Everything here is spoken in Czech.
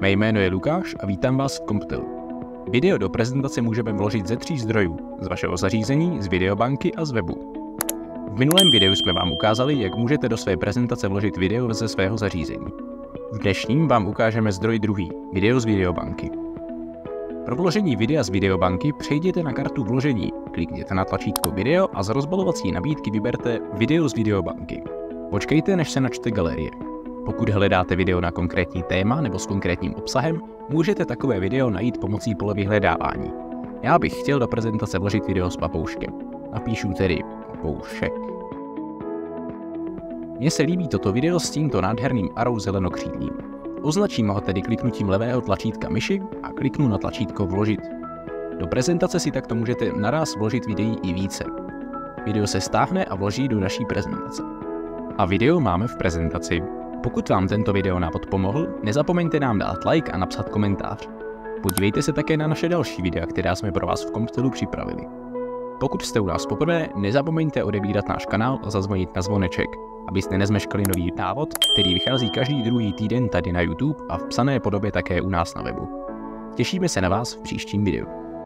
Mé jméno je Lukáš a vítám vás v Comptelu. Video do prezentace můžeme vložit ze 3 zdrojů, z vašeho zařízení, z videobanky a z webu. V minulém videu jsme vám ukázali, jak můžete do své prezentace vložit video ze svého zařízení. V dnešním vám ukážeme zdroj druhý, video z videobanky. Pro vložení videa z videobanky přejděte na kartu vložení, klikněte na tlačítko video a z rozbalovací nabídky vyberte video z videobanky. Počkejte, než se načte galerie. Pokud hledáte video na konkrétní téma nebo s konkrétním obsahem, můžete takové video najít pomocí pole vyhledávání. Já bych chtěl do prezentace vložit video s papouškem. Napíšu tedy papoušek. Mně se líbí toto video s tímto nádherným arrow zelenokřídlým. Označím ho tedy kliknutím levého tlačítka myši a kliknu na tlačítko vložit. Do prezentace si takto můžete naraz vložit videí i více. Video se stáhne a vloží do naší prezentace. A video máme v prezentaci. Pokud vám tento video návod pomohl, nezapomeňte nám dát like a napsat komentář. Podívejte se také na naše další videa, která jsme pro vás v Comptelu připravili. Pokud jste u nás poprvé, nezapomeňte odebírat náš kanál a zazvonit na zvoneček, abyste nezmeškali nový návod, který vychází každý druhý týden tady na YouTube a v psané podobě také u nás na webu. Těšíme se na vás v příštím videu.